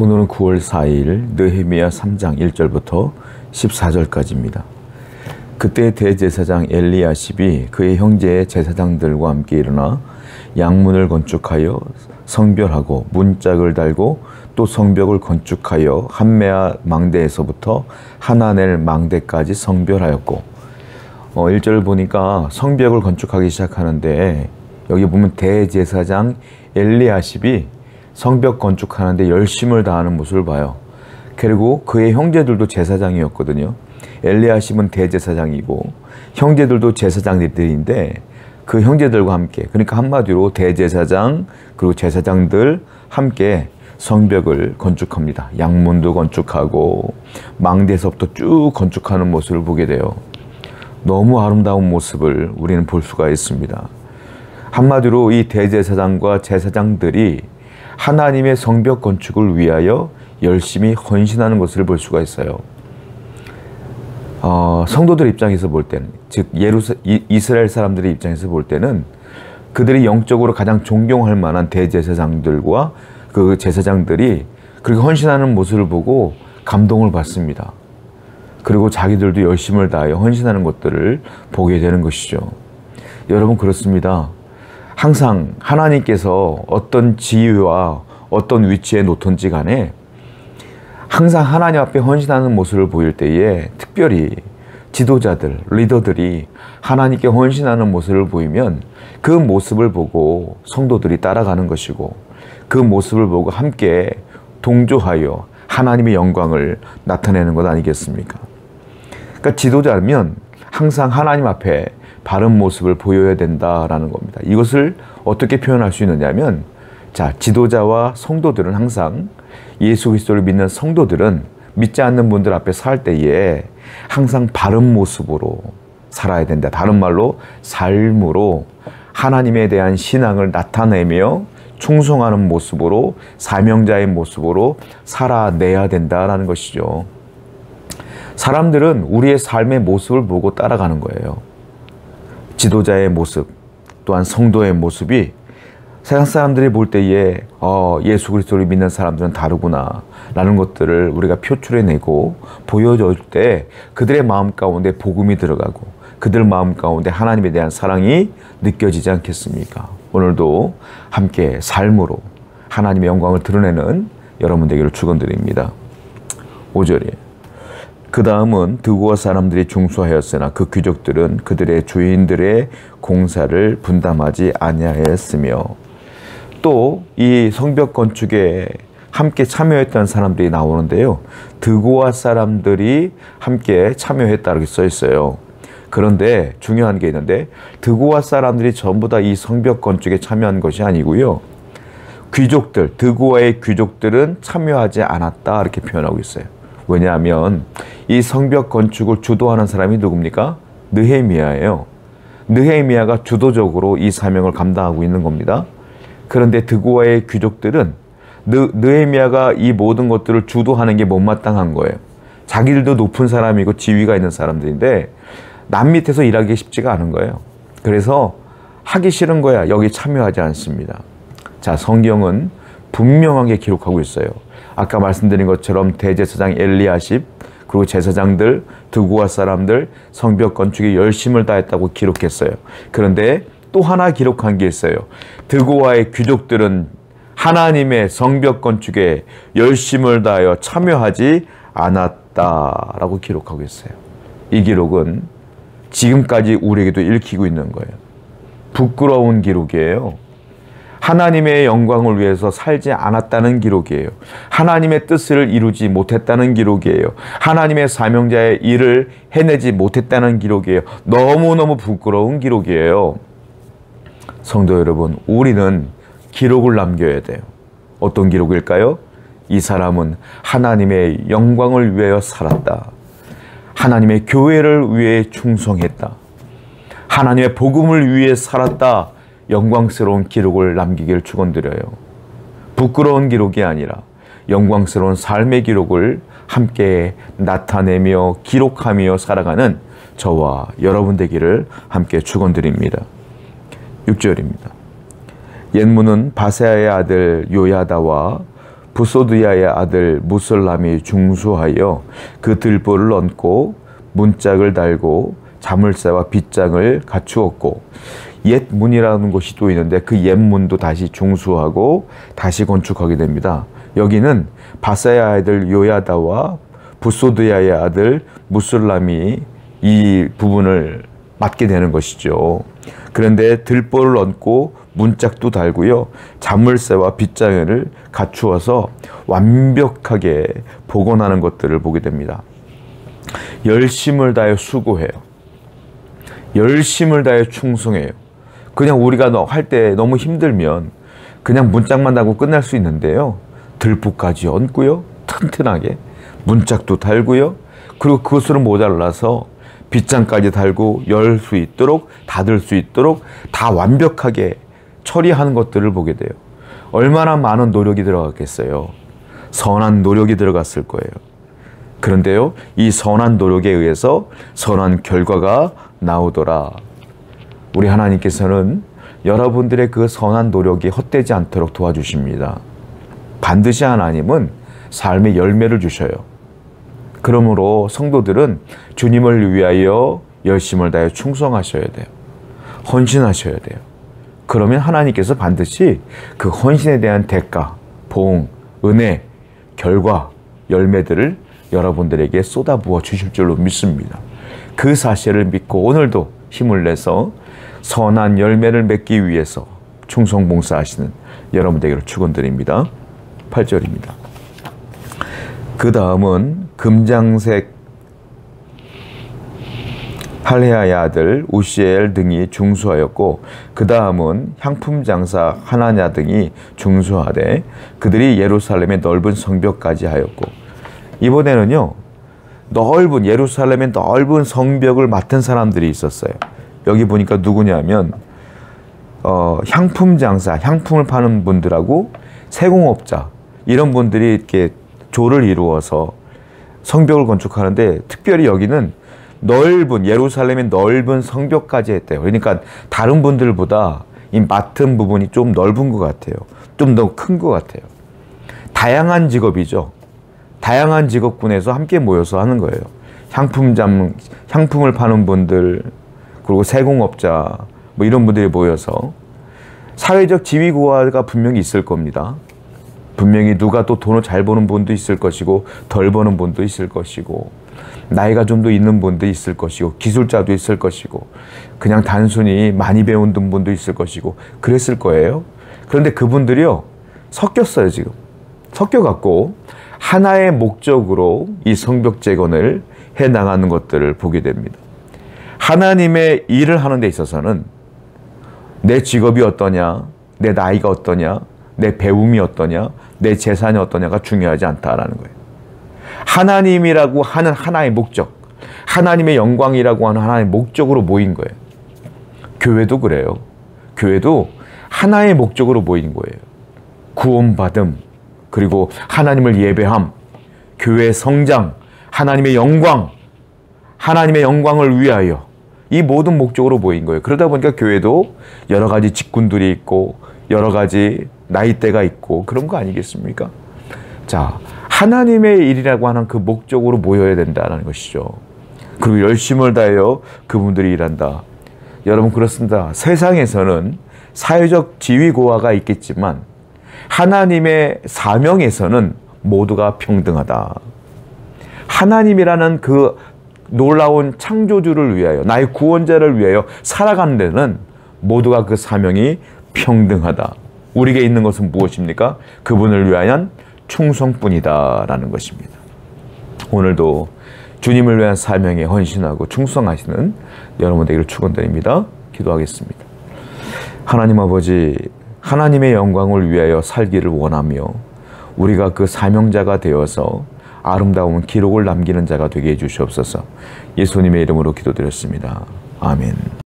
오늘은 9월 4일 느헤미야 3장 1절부터 14절까지입니다. 그때 대제사장 엘리야십이 그의 형제 제사장들과 함께 일어나 양문을 건축하여 성별하고 문짝을 달고 또 성벽을 건축하여 한메아 망대에서부터 하나넬 망대까지 성별하였고 1절을 보니까 성벽을 건축하기 시작하는데 여기 보면 대제사장 엘리야십이 성벽 건축하는데 열심을 다하는 모습을 봐요. 그리고 그의 형제들도 제사장이었거든요. 엘리야십은 대제사장이고 형제들도 제사장들인데 그 형제들과 함께, 그러니까 한마디로 대제사장 그리고 제사장들 함께 성벽을 건축합니다. 양문도 건축하고 망대에서부터 쭉 건축하는 모습을 보게 돼요. 너무 아름다운 모습을 우리는 볼 수가 있습니다. 한마디로 이 대제사장과 제사장들이 하나님의 성벽 건축을 위하여 열심히 헌신하는 것을 볼 수가 있어요. 성도들 입장에서 볼 때는, 즉 이스라엘 사람들의 입장에서 볼 때는 그들이 영적으로 가장 존경할 만한 대제사장들과 그 제사장들이 그렇게 헌신하는 모습을 보고 감동을 받습니다. 그리고 자기들도 열심을 다하여 헌신하는 것들을 보게 되는 것이죠. 여러분, 그렇습니다. 항상 하나님께서 어떤 지위와 어떤 위치에 놓든지 간에 항상 하나님 앞에 헌신하는 모습을 보일 때에 특별히 지도자들, 리더들이 하나님께 헌신하는 모습을 보이면 그 모습을 보고 성도들이 따라가는 것이고 그 모습을 보고 함께 동조하여 하나님의 영광을 나타내는 것 아니겠습니까? 그러니까 지도자면 항상 하나님 앞에 바른 모습을 보여야 된다라는 겁니다. 이것을 어떻게 표현할 수 있느냐면, 자, 지도자와 성도들은 항상 예수 그리스도를 믿는 성도들은 믿지 않는 분들 앞에 살 때에 항상 바른 모습으로 살아야 된다. 다른 말로 삶으로 하나님에 대한 신앙을 나타내며 충성하는 모습으로, 사명자의 모습으로 살아내야 된다라는 것이죠. 사람들은 우리의 삶의 모습을 보고 따라가는 거예요. 지도자의 모습, 또한 성도의 모습이 세상 사람들이 볼 때에 예수 그리스도를 믿는 사람들은 다르구나 라는 것들을 우리가 표출해내고 보여줄 때 그들의 마음 가운데 복음이 들어가고 그들 마음 가운데 하나님에 대한 사랑이 느껴지지 않겠습니까? 오늘도 함께 삶으로 하나님의 영광을 드러내는 여러분 되기를 축원드립니다. 5절에 그 다음은 드고아 사람들이 중수하였으나 그 귀족들은 그들의 주인들의 공사를 분담하지 아니하였으며, 또 이 성벽 건축에 함께 참여했던 사람들이 나오는데요. 드고아 사람들이 함께 참여했다 이렇게 써 있어요. 그런데 중요한 게 있는데 드고아 사람들이 전부 다 이 성벽 건축에 참여한 것이 아니고요. 귀족들, 드고아의 귀족들은 참여하지 않았다 이렇게 표현하고 있어요. 왜냐하면 이 성벽 건축을 주도하는 사람이 누굽니까? 느헤미야예요. 느헤미야가 주도적으로 이 사명을 감당하고 있는 겁니다. 그런데 드고아의 귀족들은 느헤미야가 이 모든 것들을 주도하는 게 못마땅한 거예요. 자기들도 높은 사람이고 지위가 있는 사람들인데 남 밑에서 일하기 쉽지가 않은 거예요. 그래서 하기 싫은 거야. 여기 참여하지 않습니다. 자, 성경은 분명하게 기록하고 있어요. 아까 말씀드린 것처럼 대제사장 엘리야십 그리고 제사장들, 드고아 사람들 성벽 건축에 열심을 다했다고 기록했어요. 그런데 또 하나 기록한 게 있어요. 드고아의 귀족들은 하나님의 성벽 건축에 열심을 다하여 참여하지 않았다라고 기록하고 있어요. 이 기록은 지금까지 우리에게도 읽히고 있는 거예요. 부끄러운 기록이에요. 하나님의 영광을 위해서 살지 않았다는 기록이에요. 하나님의 뜻을 이루지 못했다는 기록이에요. 하나님의 사명자의 일을 해내지 못했다는 기록이에요. 너무너무 부끄러운 기록이에요. 성도 여러분, 우리는 기록을 남겨야 돼요. 어떤 기록일까요? 이 사람은 하나님의 영광을 위하여 살았다. 하나님의 교회를 위해 충성했다. 하나님의 복음을 위해 살았다. 영광스러운 기록을 남기길 축원드려요. 부끄러운 기록이 아니라 영광스러운 삶의 기록을 함께 나타내며 기록하며 살아가는 저와 여러분 되기를 함께 축원드립니다. 6절입니다. 옛문은 바세아의 아들 요야다와 부소드야의 아들 무설람이 중수하여 그 들보를 얹고 문짝을 달고 자물쇠와 빗장을 갖추었고, 옛 문이라는 곳이 또 있는데 그 옛 문도 다시 중수하고 다시 건축하게 됩니다. 여기는 바사의 아들 요야다와 부소드야의 아들 무술람이 이 부분을 맡게 되는 것이죠. 그런데 들보를 얹고 문짝도 달고요, 자물쇠와 빗장을 갖추어서 완벽하게 복원하는 것들을 보게 됩니다. 열심을 다해 수고해요. 열심을 다해 충성해요. 그냥 우리가 할 때 너무 힘들면 그냥 문짝만 달고 끝날 수 있는데요, 들보까지 얹고요, 튼튼하게 문짝도 달고요, 그리고 그것으로 모자라서 빗장까지 달고 열 수 있도록, 닫을 수 있도록 다 완벽하게 처리하는 것들을 보게 돼요. 얼마나 많은 노력이 들어갔겠어요. 선한 노력이 들어갔을 거예요. 그런데요, 이 선한 노력에 의해서 선한 결과가 나오더라. 우리 하나님께서는 여러분들의 그 선한 노력이 헛되지 않도록 도와주십니다. 반드시 하나님은 삶의 열매를 주셔요. 그러므로 성도들은 주님을 위하여 열심을 다해 충성하셔야 돼요. 헌신하셔야 돼요. 그러면 하나님께서 반드시 그 헌신에 대한 대가, 보응, 은혜, 결과, 열매들을 여러분들에게 쏟아부어 주실 줄로 믿습니다. 그 사실을 믿고 오늘도 힘을 내서 선한 열매를 맺기 위해서 충성봉사하시는 여러분들에게 축원드립니다. 8절입니다. 그 다음은 금장색 할헤아의 아들 우시엘 등이 중수하였고, 그 다음은 향품 장사 하나냐 등이 중수하되 그들이 예루살렘의 넓은 성벽까지 하였고, 이번에는요, 넓은 예루살렘의 넓은 성벽을 맡은 사람들이 있었어요. 여기 보니까 누구냐면 향품 장사, 향품을 파는 분들하고 세공업자, 이런 분들이 이렇게 조를 이루어서 성벽을 건축하는데, 특별히 여기는 넓은 예루살렘의 넓은 성벽까지 했대요. 그러니까 다른 분들보다 이 맡은 부분이 좀 넓은 것 같아요. 좀 더 큰 것 같아요. 다양한 직업이죠. 다양한 직업군에서 함께 모여서 하는 거예요. 향품을 파는 분들, 그리고 세공업자, 뭐 이런 분들이 모여서 사회적 지위고하가 분명히 있을 겁니다. 분명히 누가 또 돈을 잘 버는 분도 있을 것이고, 덜 버는 분도 있을 것이고, 나이가 좀 더 있는 분도 있을 것이고, 기술자도 있을 것이고, 그냥 단순히 많이 배운 분도 있을 것이고, 그랬을 거예요. 그런데 그분들이요, 섞였어요. 지금 섞여갖고 하나의 목적으로 이 성벽 재건을 해나가는 것들을 보게 됩니다. 하나님의 일을 하는 데 있어서는 내 직업이 어떠냐, 내 나이가 어떠냐, 내 배움이 어떠냐, 내 재산이 어떠냐가 중요하지 않다라는 거예요. 하나님이라고 하는 하나의 목적, 하나님의 영광이라고 하는 하나의 목적으로 모인 거예요. 교회도 그래요. 교회도 하나의 목적으로 모인 거예요. 구원받음, 그리고 하나님을 예배함, 교회의 성장, 하나님의 영광, 하나님의 영광을 위하여, 이 모든 목적으로 모인 거예요. 그러다 보니까 교회도 여러 가지 직군들이 있고 여러 가지 나이대가 있고 그런 거 아니겠습니까? 자, 하나님의 일이라고 하는 그 목적으로 모여야 된다는 것이죠. 그리고 열심을 다하여 그분들이 일한다. 여러분, 그렇습니다. 세상에서는 사회적 지위고하가 있겠지만 하나님의 사명에서는 모두가 평등하다. 하나님이라는 그 놀라운 창조주를 위하여, 나의 구원자를 위하여 살아가는 데는 모두가 그 사명이 평등하다. 우리에게 있는 것은 무엇입니까? 그분을 위한 충성뿐이다라는 것입니다. 오늘도 주님을 위한 사명에 헌신하고 충성하시는 여러분들에게 축원드립니다. 기도하겠습니다. 하나님 아버지, 하나님의 영광을 위하여 살기를 원하며 우리가 그 사명자가 되어서 아름다운 기록을 남기는 자가 되게 해주시옵소서. 예수님의 이름으로 기도드렸습니다. 아멘.